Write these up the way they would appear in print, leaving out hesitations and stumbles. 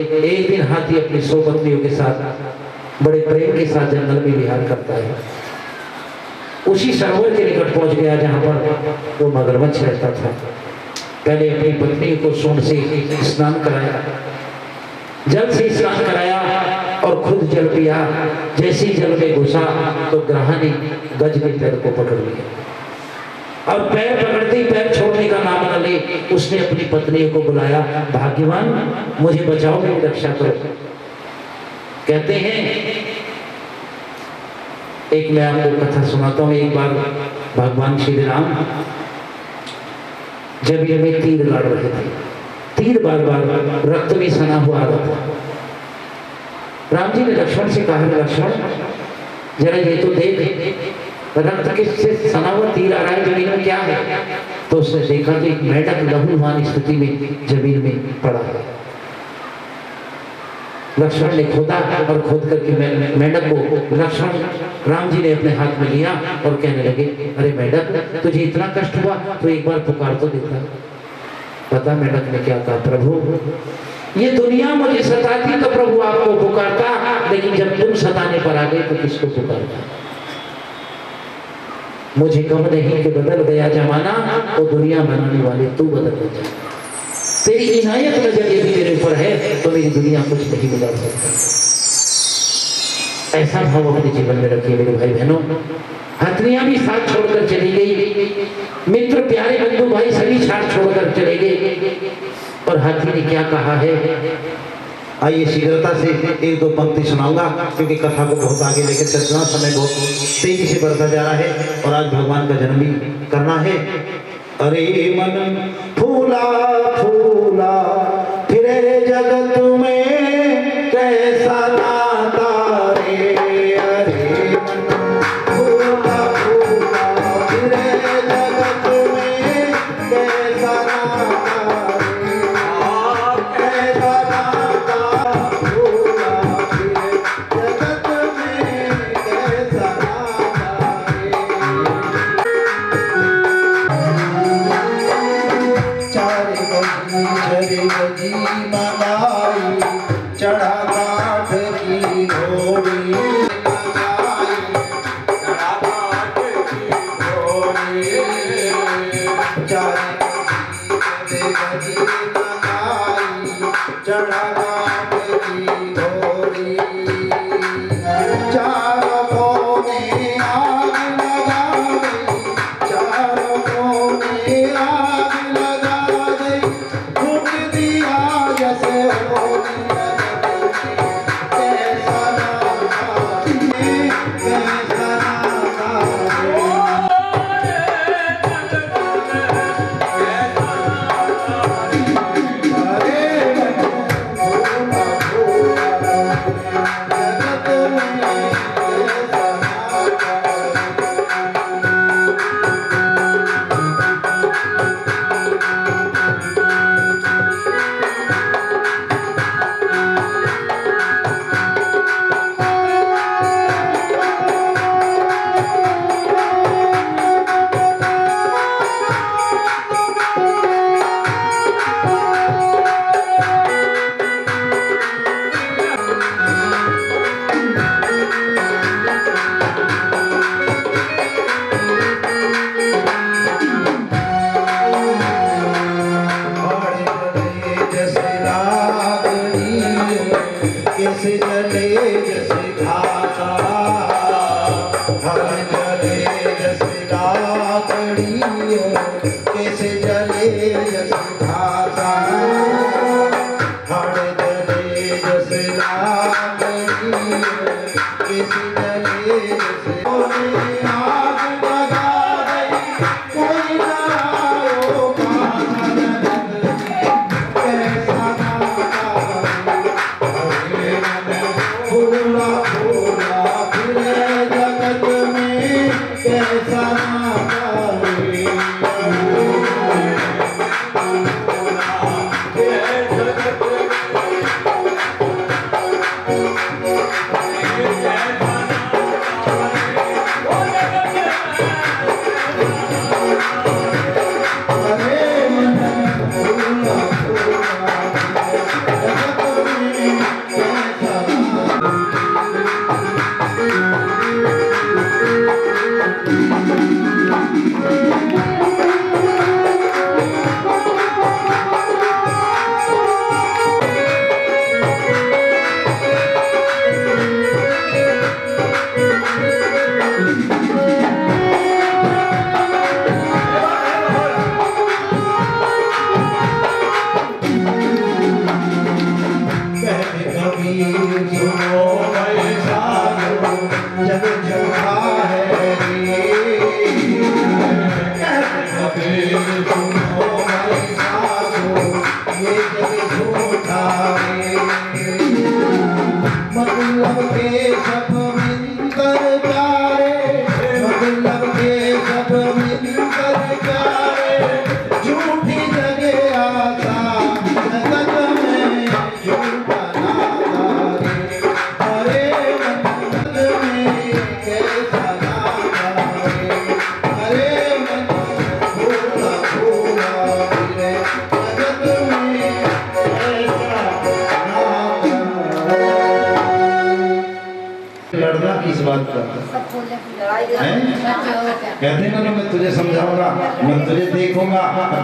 एक दिन हाथी अपनी 100 बकरियों के साथ बड़े प्रेम के साथ जंगल में विहार करता है। उसी सरोवर के निकट पहुंच गया जहां पर वो मगरमच्छ रहता था। पहले अपनी पत्नी को सूंड से स्नान कराया, जल से स्नान कराया और खुद जल पिया। जैसे ही जल में घुसा तो ग्रह ने गज के पैर को पकड़ लिया और पैर पकड़ते ही पैर छोड़ने का नाम न ले। उसने अपनी पत्नी को बुलाया, भाग्यवान मुझे बचाओ, मेरी रक्षा करो। कहते हैं, एक मैं आपको कथा सुनाता हूं। एक बार भगवान श्री राम जमीन में तीर लड़ रहे थे। तीर बार बार रक्त में सना हुआ आ रहा था। राम जी ने लक्ष्मण से कहा, लक्ष्मण जरा ये तो देख, रक्त किससे सना हुआ तीर आ रहा है, जमीन में क्या है? तो उसने देखा कि एक मेंढक लहूलुहान स्थिति में जमीन में पड़ा है। लक्ष्मण ने खोदा और खोद करके मेंढक को लक्ष्मण राम जी ने अपने हाथ में लिया और कहने लगे, अरे मेंढक तुझे इतना कष्ट हुआ तो एक बार पुकार तो देता। पता मेंढक ने क्या कहा, प्रभु ये दुनिया मुझे सताती तो प्रभु आपको पुकारता, लेकिन जब तुम सताने पर आ गए तो किसको पुकारता? मुझे गम नहीं कि बदल गया जमाना, तो दुनिया बनाने वाले तू बदल गया। तेरी इनायत नजर यदि मेरे ऊपर है तो मेरी दुनिया कुछ नहीं बिगाड़ सकता। ऐसा भाव अपने जीवन में रखिए मेरे भाई बहनों। हथनियां भी साथ छोड़कर चली गई, मित्र प्यारे बंधु भाई सभी साथ छोड़कर चले गए। और हाथी ने क्या कहा है, आइए शीघ्रता से एक दो पंक्ति सुनाऊंगा, क्योंकि कथा को बहुत आगे लेकर चलना, समय बहुत तेजी से बढ़ता जा रहा है और आज भगवान का जन्म भी करना है। अरे मन फूला फूला फिरे जगत में कैसा नाता रे, अरे मन फूला फूला फिरे जगत में कैसा नाता रे, कैसा नाता फूला फिरे जगत में कैसा नाता रे। जी मलाई चढ़ा काठ की घोड़ी, चढ़ा काठ की घोड़ी, जी मलाई चढ़ा काठ की घोड़ी। चारों कोने आग लगा गई, चारों कोने आग लगा गई, फूक दिया जैसे होली कैसा नाता, कैसा नाता कैसे जले जैसे घाटा, हर जले जैसे लाकड़ी, कैसे जले जैसे घाटा, हर जले जैसे लाकड़ी, कैसे जले जैसे आग लगा गई, कोई ना आयो कैसा नाता फूला फूला कहते कबीर सुनो भाई साधो जग झूठा है कहते कबीर सुनो भाई साधो ये जग झूठा है मतलब के सब मिलकर प्यारे मतलब के सब मिलकर प्यारे झूठी जगह आशा जगत में झूठा नाता रे अरे मन में कैसा नाता रे अरे मन भूला भूला रे जगत में कैसा लड़ना किस बात का कहते ना मैं तुझे समझाऊंगा मैं तुझे देखूंगा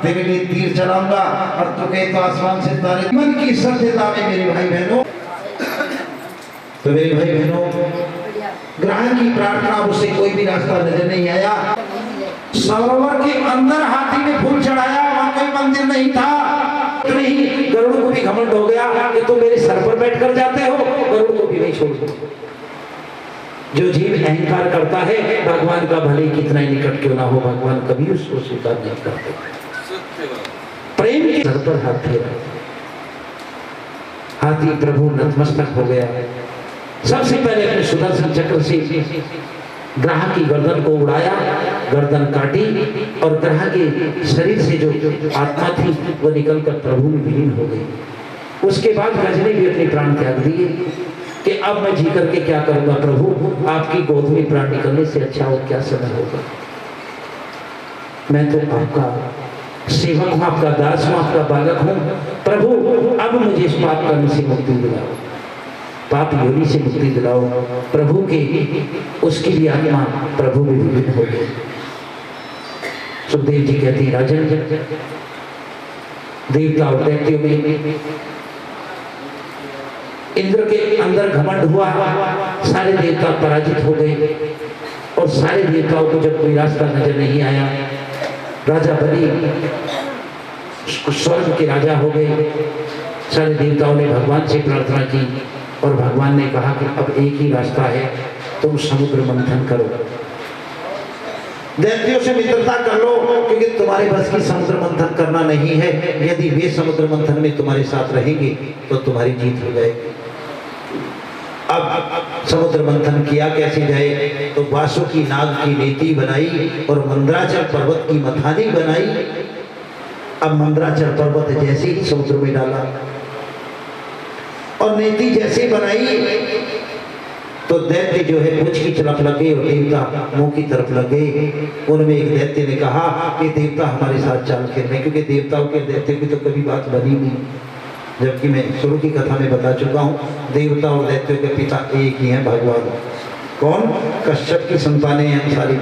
तेरे लिए तीर चलाऊंगा और तू कहे तो आसमान से तारे मन की सत्यता में मेरे भाई बहनों तो मेरे भाई बहनों ग्रहण की प्रार्थना उससे कोई भी रास्ता नजर नहीं आया सरोवर के अंदर हाथी ने फूल चढ़ाया वहां कोई मंदिर नहीं था नहीं गरुड़ को भी घमंड हो गया कि तुम मेरे सर पर बैठ कर जाते हो गरुड़ को भी नहीं छोड़ जो जीव अहंकार करता है भगवान का भले कितना ही निकट क्यों ना हो भगवान कभी उसको स्वीकार नहीं करते प्रेम के सर पर हाथ फेरा हाथी प्रभु नतमस्तक हो गया सबसे पहले अपने सुदर्शन चक्र से ग्रह की गर्दन को उड़ाया गर्दन काटी और ग्रह के शरीर से जो आत्मा थी वो निकलकर प्रभु में विलीन हो गई उसके बाद गजनी भी अपने प्राण त्याग दिए कि अब मैं जी करके क्या करूंगा प्रभु आपकी गोद में प्राण निकलने से अच्छा और क्या समय होगा मैं तो आपका सेवक हूं आपका दास हूं आपका बालक हूं प्रभु अब मुझे इस पाप कर्म से मुक्ति दिलाओ पाप योनि से मुक्ति दिलाओ प्रभु के उसकी भी आत्मा प्रभु में विलीन हो गई सुखदेव जी कहते हैं राजन देवता और दैत्यों में इंद्र के अंदर घमंड हुआ सारे देवता पराजित हो गए और सारे देवताओं को जब कोई रास्ता नजर नहीं आया राजा बलि स्वर्ग के राजा हो गए सारे देवताओं ने भगवान से प्रार्थना की और भगवान ने कहा कि अब एक ही रास्ता है तुम समुद्र मंथन करो दैत्यों से मित्रता कर लो क्योंकि तुम्हारे बस की समुद्र मंथन करना नहीं है यदि वे समुद्र मंथन में तुम्हारे साथ रहेंगे तो तुम्हारी जीत हो जाएगी अब समुद्र मंथन किया कैसे जाए तो वासुकी नाग की नेति बनाई और मंदराचल पर्वत की मथानी बनाई अब मंदराचल पर्वत जैसे ही समुद्र में डाला और नेति जैसे बनाई तो दैत्य जो है पूंछ की तरफ लगे और देवता मुंह की तरफ लगे उनमें एक दैत्य ने कहा कि देवता हमारे साथ चाल खेल रहे क्योंकि देवताओं के दैत्य की तो कभी बात बनी नहीं जबकि मैं शुरू की कथा में बता चुका हूँ देवता और दैत्यों के पिता एक ही हैं भगवान कौन कश्यप की संतानें हैं सारी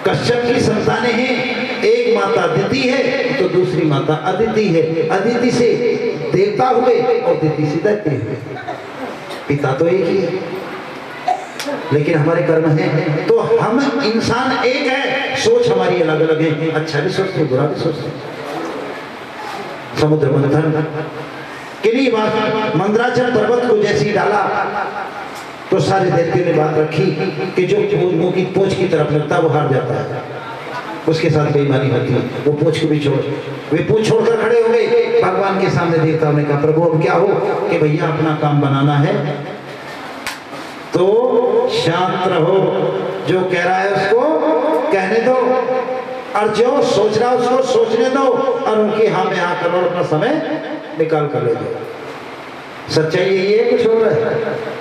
कश्यप की संतानें हैं एक माता अदिति है तो दूसरी माता अदिति है अदिति से देवता हुए और दिति से दैत्य हुए पिता तो एक ही है लेकिन हमारे कर्म हैं तो हम इंसान एक है सोच हमारी अलग अलग है अच्छा भी सोचते बुरा भी सोचते समुद्र मंथन किन्हीं बात मंदराचल पर्वत को जैसे ही डाला तो सारे दैत्यों ने बात रखी कि जो मुंह की पूंछ की तरफ लगता है वो हार जाता है उसके साथ बेईमानी होती है वो पूंछ को भी छोड़ वे पूंछ छोड़कर खड़े हो गए भगवान के सामने देवताओं ने कहा प्रभु अब क्या हो कि भैया अपना काम बनाना है तो शांत रहो जो कह रहा है उसको कहने दो और जो सोच रहा है उसको सोचने दो और उनकी हाँ में हाँ करो अपना समय निकाल कर ले दो सच्चाई यही है कुछ हो रहा है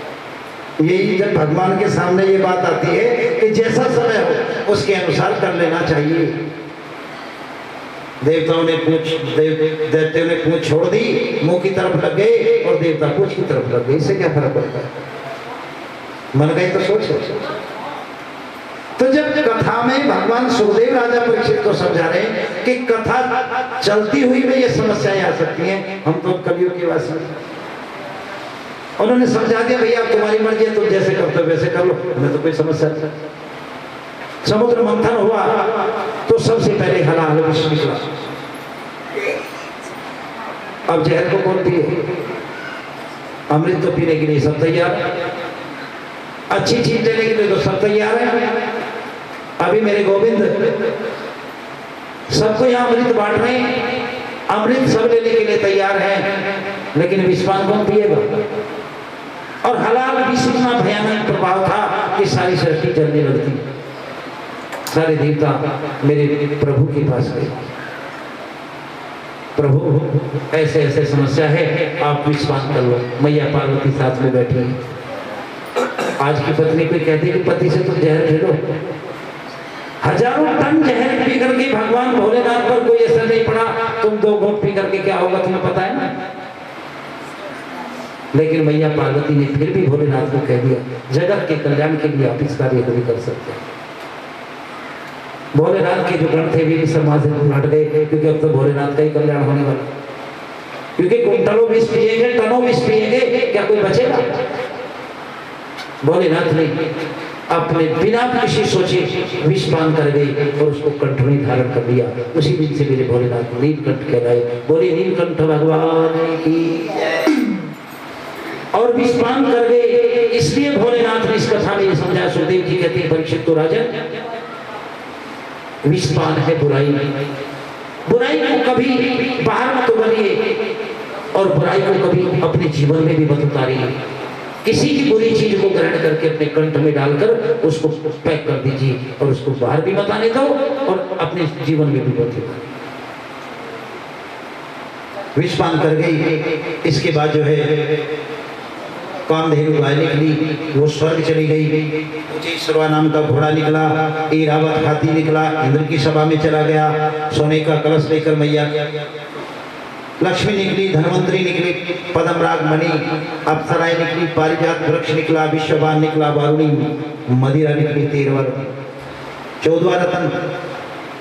यही जब भगवान के सामने ये बात आती है कि जैसा समय हो उसके अनुसार कर लेना चाहिए देवताओं ने दैत्यों ने पूंछ छोड़ दी मुंह की तरफ लग गए और देवता पूंछ की तरफ लग गए इससे क्या फर्क पड़ता है मन गई तो सोच तो जब कथा में भगवान सुखदेव राजा परीक्षित को समझा रहे हैं कि कथा चलती हुई में ये समस्याएं आ सकती हैं हम तो कलियुग के वासी उन्होंने समझा दिया भैया अब तुम्हारी मर्जी है तुम जैसे करते हो वैसे कर लो हमें तो कोई समस्या नहीं समुद्र मंथन हुआ तो सबसे पहले हलाहल विष निकला अब जहर को कौन पिए? अमृत तो पीने के लिए सब तैयार है, अच्छी चीज लेने के लिए तो सब तैयार है। अभी मेरे गोविंद सबको यहाँ अमृत बांट रहे हैं, अमृत सब लेने के लिए तैयार है, लेकिन विषपान कौन पिएगा? और हलाल विष इतना भयानक प्रभाव था कि सारी सृष्टि जलने लगती। सारे देवता मेरे प्रभु के पास गए, प्रभु ऐसे ऐसे समस्या है, आप विषपान कर लो। मैया पार्वती साथ में बैठी है। आज की पत्नी कोई कहती है कि पति से तुम जहर खेलो, हजारों टन जहर पी करके भगवान भोलेनाथ पर कोई असर नहीं पड़ा, तुम 2 घूंट पी करके क्या होगा तुम्हें पता है ना। लेकिन मैया पार्वती ने फिर भी भोलेनाथ को कह दिया, जगत के कल्याण के लिए आप इस कार्य को भी कर सकते हैं। भोलेनाथ के जो गण थे वे भी समाज से हट गए, क्योंकि अब तो भोलेनाथ का ही कल्याण होने वाला, क्योंकि कुंटलों विष पिएंगे, टनों विष पिएंगे, क्या कोई बचेगा? भोलेनाथ ने अपने बिना किसी सोचे विषपान कर गए और उसको कंठ में धारण कर लिया। उसी दिन से मेरे भोलेनाथ नीलकंठ कहलाए। बोले नीलकंठ भगवान की। और विषपान कर गए, इसलिए भोलेनाथ ने इस कथा में समझाया। सुखदेव जी कहते हैं, परीक्षित तो राजन, विषपान है बुराई, बुराई को कभी बाहर मत उगलिए और बुराई को कभी अपने जीवन में भी मत उतारिए। किसी की बुरी चीज को ग्रहण करके अपने कंठ में डालकर उसको पैक कर दीजिए और उसको बाहर भी मत आने दो और अपने जीवन में भी मत उतारिए। विषपान कर गई। इसके बाद जो है कामधेनु गाय निकली, वो स्वर्ग चली गई। उच्चैश्रवा नाम का घोड़ा निकला, ऐरावत हाथी निकला, इंद्र की सभा में चला गया। सोने का कलश लेकर मैया लक्ष्मी निकली, धनवंतरी निकली, पद्मराग मणि, अप्सराएं निकली, पारिजात वृक्ष निकला, विश्ववान निकला, वारुणी मदिरा निकली, 13वां 14वां रतन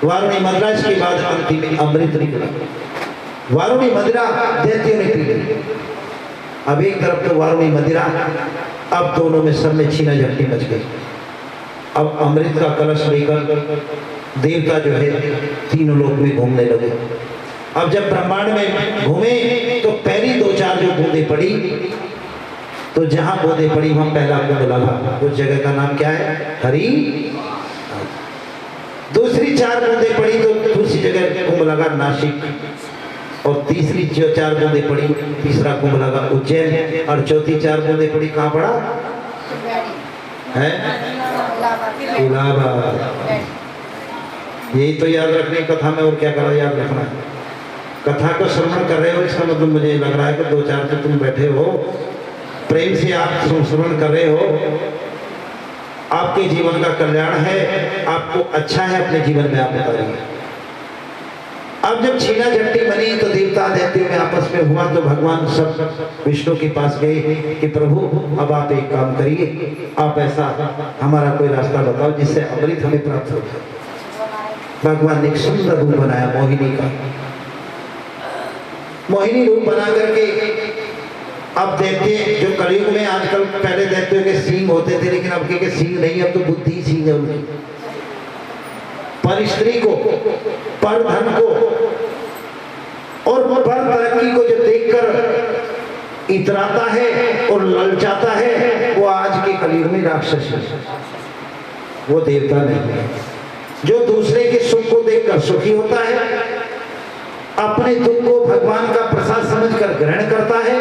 वारुणी मद्रास के बाद अंतिम अमृत निकला। वारुणी मदिरा दैत्यों ने पी ली। अब एक तरफ तो वारुणी मदिरा, अब दोनों में सब में छीना झपटी मच गई। अब अमृत का कलश लेकर देवता जो है तीनों लोक में घूमने लगे। अब जब ब्रह्मांड में घूमे तो पहली 2-4 जो बूंदे पड़ी, तो जहां बूंदे पड़ी वहां पहला कुंभ लगा। उस जगह का नाम क्या है? हरि। दूसरी 4 बूंदे पड़ी तो दूसरी जगह कुंभ लगा नासिक, और तीसरी जो 4 बूंदे पड़ी तीसरा कुंभ लगा उज्जैन, और चौथी 4 बूंदे पड़ी कहां पड़ा है? इलाहाबाद। यही तो याद रखने कथा में, और क्या करा याद रखना है। कथा को श्रवण कर रहे हो, इसका मतलब मुझे लग रहा है कि 2-4 तो तुम बैठे हो, प्रेम से आप श्रवण कर रहे हो। आपके जीवन का कल्याण है, आपको अच्छा है अपने जीवन में, आप बताइए। अब जब छीना झपटी बनी तो देवता दैत्यों में आपस में हुआ, तो भगवान सब विष्णु के पास गए कि प्रभु अब आप एक काम करिए, आप ऐसा हमारा कोई रास्ता बताओ जिससे अमृत हमें प्राप्त हो जाए। भगवान ने एक सुंदर रूप बनाया मोहिनी का। मोहिनी रूप बना करके अब दैत्य जो कलयुग में आजकल, पहले दैत्यों के सींग होते थे, लेकिन अब के सींग नहीं, अब तो बुद्धि सींग है उनकी। पर स्त्री को, पर धन को और पर तरक्की को जो देखकर इतराता है और ललचाता है, वो आज के कलयुग में राक्षस है, वो देवता नहीं है। जो दूसरे के सुख को देखकर सुखी होता है, अपने दुख को भगवान का प्रसाद समझकर ग्रहण करता है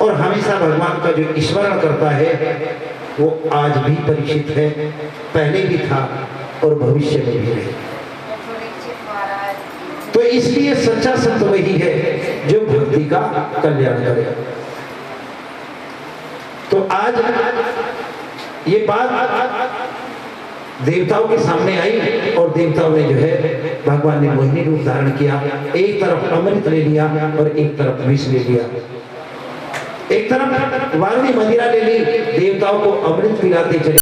और हमेशा भगवान का जो स्मरण करता है, वो आज भी परीक्षित है, पहले भी था और भविष्य में भी है। तो इसलिए सच्चा संत वही है जो भक्ति का कल्याण करे। तो आज ये बात देवताओं के सामने आई और देवताओं ने जो है, भगवान ने मोहिनी रूप धारण किया। एक तरफ अमृत ले लिया और एक तरफ विष ले लिया। एक तरफ वारुणी मदिरा ले ली, देवताओं को अमृत पिलाते चले।